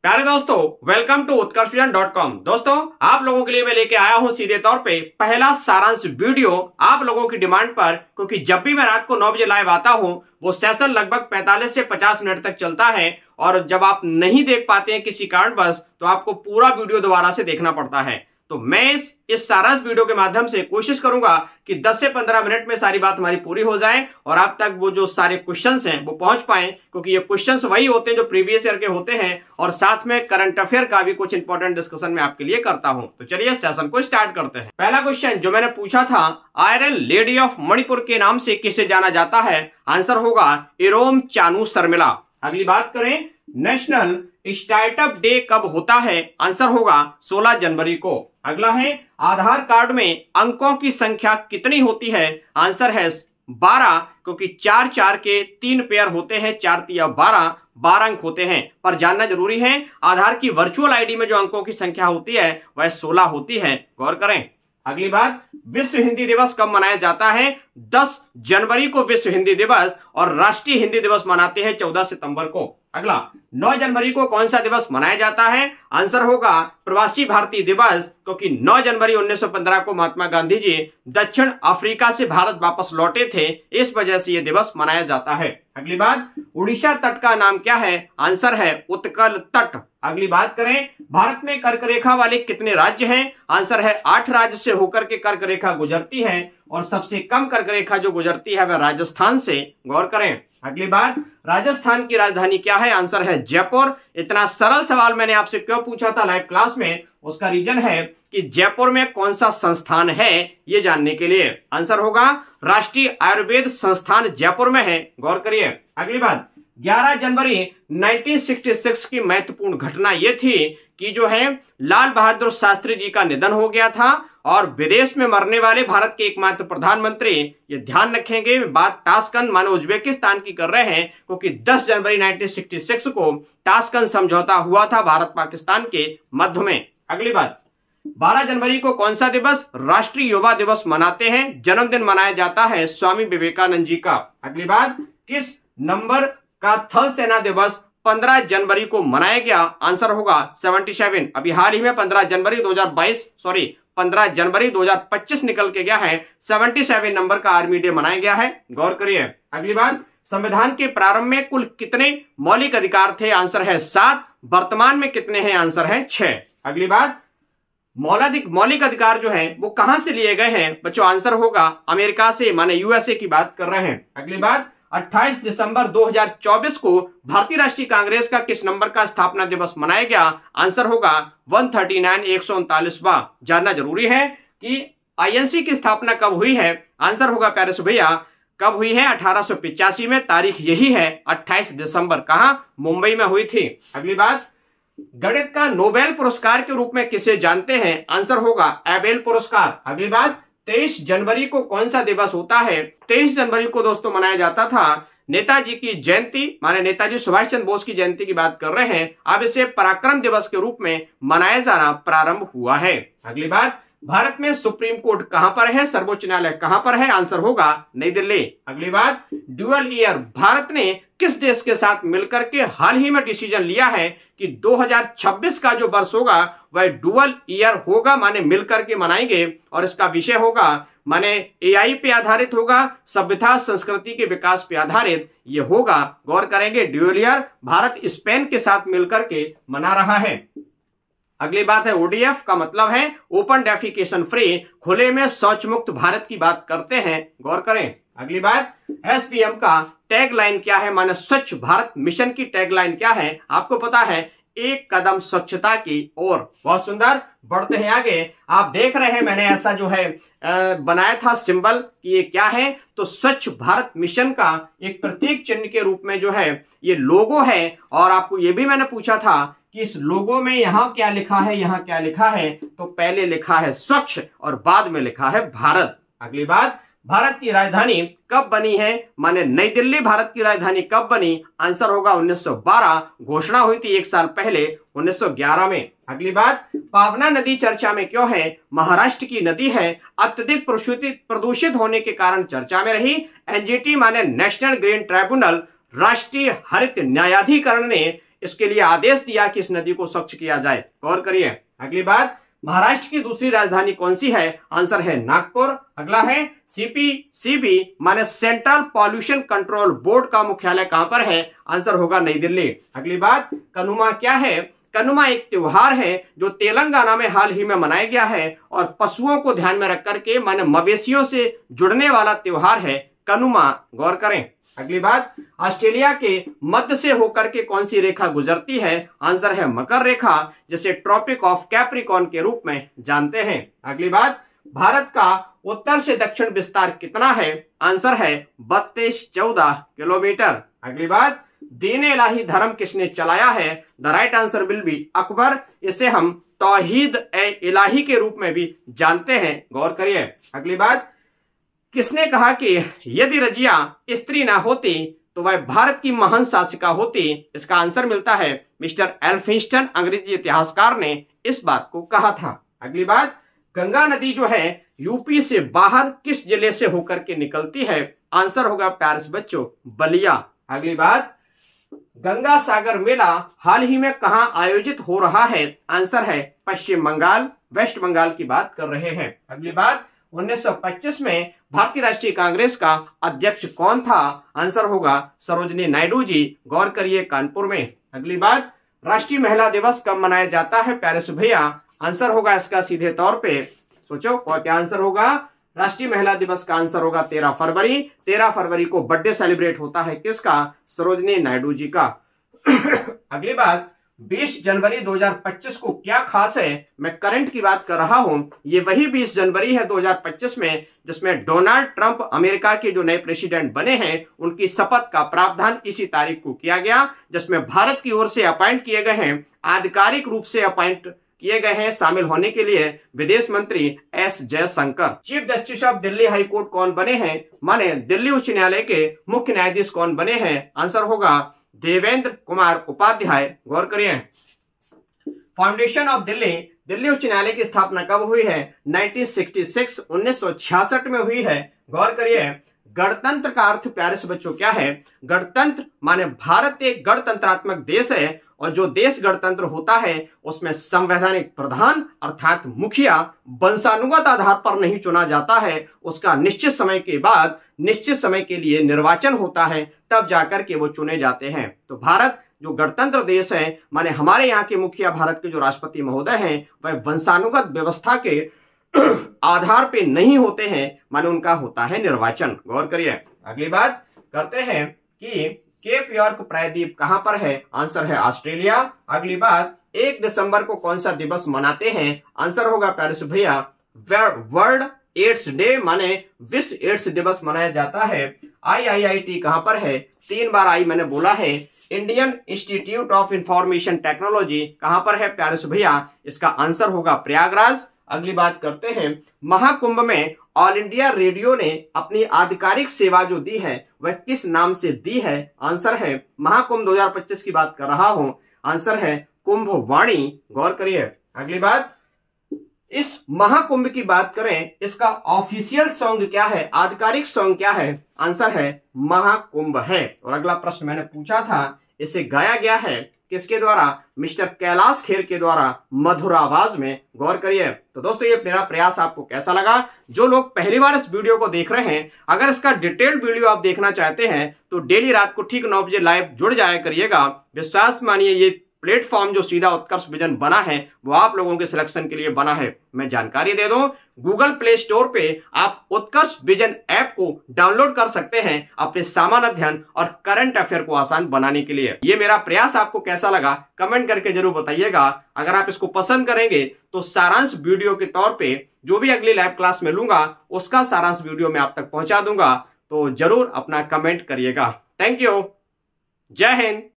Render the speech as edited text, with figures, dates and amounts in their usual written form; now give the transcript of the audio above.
प्यारे दोस्तों, welcome to उत्कर्षविजन.com। दोस्तों, आप लोगों के लिए मैं लेके आया हूं सीधे तौर पे पहला सारांश वीडियो आप लोगों की डिमांड पर, क्योंकि जब भी मैं रात को 9 बजे लाइव आता हूं वो सेशन लगभग 45 से 50 मिनट तक चलता है, और जब आप नहीं देख पाते हैं किसी कारणवश तो आपको पूरा वीडियो दोबारा से देखना पड़ता है। तो मैं इस सारांश वीडियो के माध्यम से कोशिश करूंगा कि 10 से 15 मिनट में सारी बात हमारी पूरी हो जाए और आप तक वो जो सारे क्वेश्चंस हैं वो पहुंच पाए, क्योंकि ये क्वेश्चंस वही होते हैं जो प्रीवियस ईयर के होते हैं, और साथ में करंट अफेयर का भी कुछ इंपॉर्टेंट डिस्कशन मैं आपके लिए करता हूं। तो चलिए सेशन को स्टार्ट करते हैं। पहला क्वेश्चन जो मैंने पूछा था, आयरन लेडी ऑफ मणिपुर के नाम से किसे जाना जाता है? आंसर होगा इरोम चानू शर्मिला। अगली बात करें, नेशनल स्टार्टअप डे कब होता है? आंसर होगा 16 जनवरी को। अगला है, आधार कार्ड में अंकों की संख्या कितनी होती है? आंसर है 12, क्योंकि 4 के 3 पेयर होते हैं, 4 तिया 12 अंक होते हैं। पर जानना जरूरी है, आधार की वर्चुअल आईडी में जो अंकों की संख्या होती है वह 16 होती है। गौर करें। अगली बात, विश्व हिंदी दिवस कब मनाया जाता है? 10 जनवरी को विश्व हिंदी दिवस, और राष्ट्रीय हिंदी दिवस मनाते हैं 14 सितंबर को। अगला, 9 जनवरी को कौन सा दिवस मनाया जाता है? आंसर होगा प्रवासी भारतीय दिवस, क्योंकि 9 जनवरी 1915 को महात्मा गांधी जी दक्षिण अफ्रीका से भारत वापस लौटे थे, इस वजह से यह दिवस मनाया जाता है। अगली बात, उड़ीसा तट का नाम क्या है? आंसर है उत्कल तट। अगली बात करें, भारत में कर्क रेखा वाले कितने राज्य हैं? आंसर है 8 राज्य से होकर के कर्क रेखा गुजरती है, और सबसे कम कर्क रेखा जो गुजरती है वह राजस्थान से। गौर करें। अगली बात, राजस्थान की राजधानी क्या है? आंसर है जयपुर। इतना सरल सवाल मैंने आपसे क्यों पूछा था लाइव क्लास में, उसका रीजन है कि जयपुर में कौन सा संस्थान है ये जानने के लिए। आंसर होगा राष्ट्रीय आयुर्वेद संस्थान जयपुर में है। गौर करिए। अगली बात, 11 जनवरी 1966 की महत्वपूर्ण घटना यह थी कि जो है लाल बहादुर शास्त्री जी का निधन हो गया था, और विदेश में मरने वाले भारत के एकमात्र प्रधानमंत्री, ये ध्यान रखेंगे, बात ताशकंद माने उज्बेकिस्तान की कर रहे हैं, क्योंकि 10 जनवरी 1966 को ताशकंद समझौता हुआ था भारत पाकिस्तान के मध्य में। अगली बात, 12 जनवरी को कौन सा दिवस राष्ट्रीय युवा दिवस मनाते हैं? जन्मदिन मनाया जाता है स्वामी विवेकानंद जी का। अगली बात, किस नंबर का थल सेना दिवस 15 जनवरी को मनाया गया? आंसर होगा 77। अभी हाल ही में 15 जनवरी 2025 निकल के गया है, 77 नंबर का आर्मी डे मनाया गया है। गौर करिए। अगली बात, संविधान के प्रारंभ में कुल कितने मौलिक अधिकार थे? आंसर है 7। वर्तमान में कितने हैं? आंसर है 6। अगली बात, मौलिक अधिकार जो है वो कहां से लिए गए हैं बच्चों? आंसर होगा अमेरिका से, माने यूएसए की बात कर रहे हैं। अगली बात, 28 दिसंबर 2024 को भारतीय राष्ट्रीय कांग्रेस का किस नंबर का स्थापना दिवस मनाया गया? आंसर होगा 139, 139वां। जानना जरूरी है कि आईएनसी की स्थापना कब हुई है? आंसर होगा प्यारे से भैया, कब हुई है? 1885 में। तारीख यही है 28 दिसंबर। कहां? मुंबई में हुई थी। अगली बात, गणित का नोबेल पुरस्कार के रूप में किसे जानते हैं? आंसर होगा एबेल पुरस्कार। अगली बात, 23 जनवरी को कौन सा दिवस होता है? 23 जनवरी को दोस्तों मनाया जाता था नेताजी की जयंती, माने नेताजी सुभाष चंद्र बोस की जयंती की बात कर रहे हैं। अब इसे पराक्रम दिवस के रूप में मनाया जाना प्रारंभ हुआ है। अगली बात, भारत में सुप्रीम कोर्ट कहां पर है? सर्वोच्च न्यायालय कहां पर है? आंसर होगा नई दिल्ली। अगली बात, ड्यूअल ईयर, भारत ने किस देश के साथ मिलकर के हाल ही में डिसीजन लिया है कि 2026 का जो वर्ष होगा वह डुअल ईयर होगा, माने मिलकर के मनाएंगे, और इसका विषय होगा माने एआई पे आधारित होगा, सभ्यता संस्कृति के विकास पे आधारित ये होगा। गौर करेंगे, ड्यूअल ईयर भारत स्पेन के साथ मिलकर के मना रहा है। अगली बात है, ओडीएफ का मतलब है ओपन डेफिकेशन फ्री, खुले में शौच मुक्त भारत की बात करते हैं। गौर करें। अगली बात, एसपीएम का टैगलाइन क्या है? माने स्वच्छ भारत मिशन की टैगलाइन क्या है? आपको पता है, एक कदम स्वच्छता की ओर। बहुत सुंदर। बढ़ते हैं आगे। आप देख रहे हैं मैंने ऐसा जो है बनाया था सिंबल कि ये क्या है, तो स्वच्छ भारत मिशन का एक प्रतीक चिन्ह के रूप में जो है ये लोगो है। और आपको ये भी मैंने पूछा था कि इस लोगो में यहां क्या लिखा है, यहां क्या लिखा है, तो पहले लिखा है स्वच्छ और बाद में लिखा है भारत। अगली बात, भारत की राजधानी कब बनी है? माने नई दिल्ली भारत की राजधानी कब बनी? आंसर होगा 1912। घोषणा हुई थी 1 साल पहले 1911 में। अगली बात, पावना नदी चर्चा में क्यों है? महाराष्ट्र की नदी है, अत्यधिक प्रदूषित होने के कारण चर्चा में रही। एनजीटी माने नेशनल ग्रीन ट्राइब्यूनल, राष्ट्रीय हरित न्यायाधिकरण ने इसके लिए आदेश दिया कि इस नदी को स्वच्छ किया जाए। गौर करिए। अगली बात, महाराष्ट्र की दूसरी राजधानी कौन सी है? आंसर है नागपुर। अगला है सीपीसीबी माने सेंट्रल पॉल्यूशन कंट्रोल बोर्ड का मुख्यालय कहां पर है? आंसर होगा नई दिल्ली। अगली बात, कनुमा क्या है? कनुमा एक त्योहार है जो तेलंगाना में हाल ही में मनाया गया है और पशुओं को ध्यान में रख करके माने मवेशियों से जुड़ने वाला त्योहार है कनुमा। गौर करें। अगली बात, ऑस्ट्रेलिया के मध्य से होकर के कौन सी रेखा गुजरती है? आंसर है मकर रेखा, जिसे ट्रॉपिक ऑफ कैप्रिकॉर्न के रूप में जानते हैं। अगली बात, भारत का उत्तर से दक्षिण विस्तार कितना है? आंसर है 3214 किलोमीटर। अगली बात, दीन इलाही धर्म किसने चलाया है? The right answer will be Akbar. इसे हम तौहीद ए इलाही के रूप में भी जानते हैं। गौर करिए। अगली बात, किसने कहा कि यदि रजिया स्त्री ना होती तो वह भारत की महान शासिका होती? इसका आंसर मिलता है मिस्टर एल्फिंस्टन, अंग्रेजी इतिहासकार ने इस बात को कहा था। अगली बात, गंगा नदी जो है यूपी से बाहर किस जिले से होकर के निकलती है? आंसर होगा प्यारे बच्चों बलिया। अगली बात, गंगा सागर मेला हाल ही में कहां आयोजित हो रहा है? आंसर है पश्चिम बंगाल, वेस्ट बंगाल की बात कर रहे हैं। अगली बात, 1925 में भारतीय राष्ट्रीय कांग्रेस का अध्यक्ष कौन था? आंसर होगा सरोजिनी नायडू जी। गौर करिए, कानपुर में। अगली बात, राष्ट्रीय महिला दिवस कब मनाया जाता है प्यारे भैया? आंसर होगा इसका सीधे तौर पे, सोचो क्या आंसर होगा? राष्ट्रीय महिला दिवस का आंसर होगा 13 फरवरी। 13 फरवरी को बर्थडे सेलिब्रेट होता है किसका? सरोजिनी नायडू जी का। अगली बात, 20 जनवरी 2025 को क्या खास है? मैं करंट की बात कर रहा हूं। ये वही 20 जनवरी है 2025 में जिसमें डोनाल्ड ट्रंप अमेरिका के जो नए प्रेसिडेंट बने हैं उनकी शपथ का प्रावधान इसी तारीख को किया गया, जिसमें भारत की ओर से अपॉइंट किए गए हैं, आधिकारिक रूप से अपॉइंट किए गए हैं शामिल होने के लिए विदेश मंत्री S Jaishankar. Chief justice of Delhi high court कौन बने हैं? माने दिल्ली उच्च न्यायालय के मुख्य न्यायाधीश कौन बने हैं? आंसर होगा देवेंद्र कुमार उपाध्याय। गौर करिए। फाउंडेशन ऑफ दिल्ली, दिल्ली उच्च न्यायालय की स्थापना कब हुई है? 1966 1966 में हुई है। गौर करिए। गणतंत्र का अर्थ प्यारे से बच्चों क्या है? गणतंत्र माने भारत एक गणतंत्रात्मक देश है और जो देश गणतंत्र होता है उसमें संवैधानिक प्रधान अर्थात मुखिया वंशानुगत आधार पर नहीं चुना जाता है। उसका निश्चित समय के बाद निश्चित समय के लिए निर्वाचन होता है, तब जाकर के वो चुने जाते हैं। तो भारत जो गणतंत्र देश है माने हमारे यहाँ के मुखिया भारत के जो राष्ट्रपति महोदय हैं वह वंशानुगत व्यवस्था के आधार पे नहीं होते हैं, माने उनका होता है निर्वाचन। गौर करिए। अगली बात करते हैं कि केप यॉर्क प्रायद्वीप कहां पर है? आंसर है ऑस्ट्रेलिया। अगली बात, 1 दिसंबर को कौन सा दिवस मनाते हैं? आंसर होगा प्यारे से भैया वर्ल्ड एड्स डे, माने विश्व एड्स दिवस मनाया जाता है। IIIT कहां पर है? 3 बार आई मैंने बोला है। Indian institute of information technology कहां पर है प्यारे से भैया? इसका आंसर होगा प्रयागराज। अगली बात करते हैं, महाकुंभ में ऑल इंडिया रेडियो ने अपनी आधिकारिक सेवा जो दी है वह किस नाम से दी है? आंसर है महाकुंभ 2025 की बात कर रहा हूं। आंसर है कुंभ वाणी। गौर करिए। अगली बात, इस महाकुंभ की बात करें, इसका ऑफिशियल सॉन्ग क्या है? आधिकारिक सॉन्ग क्या है? आंसर है महाकुंभ है। और अगला प्रश्न मैंने पूछा था, इसे गाया गया है किसके द्वारा? मिस्टर कैलाश खेर के द्वारा मधुर आवाज में। गौर करिए। तो दोस्तों ये मेरा प्रयास आपको कैसा लगा? जो लोग पहली बार इस वीडियो को देख रहे हैं, अगर इसका डिटेल्ड वीडियो आप देखना चाहते हैं तो डेली रात को ठीक 9 बजे लाइव जुड़ जाया करिएगा। विश्वास मानिए ये प्लेटफॉर्म जो सीधा उत्कर्ष विजन बना है वो आप लोगों के सिलेक्शन के लिए बना है। मैं जानकारी दे दूं, गूगल प्ले स्टोर पे आप उत्कर्ष विजन ऐप को डाउनलोड कर सकते हैं अपने सामान्य अध्ययन और करंट अफेयर को आसान बनाने के लिए। ये मेरा प्रयास आपको कैसा लगा कमेंट करके जरूर बताइएगा। अगर आप इसको पसंद करेंगे तो सारांश वीडियो के तौर पे जो भी अगली लाइव क्लास में लूंगा उसका सारांश वीडियो में आप तक पहुंचा दूंगा। तो जरूर अपना कमेंट करिएगा। Thank you. जय हिंद।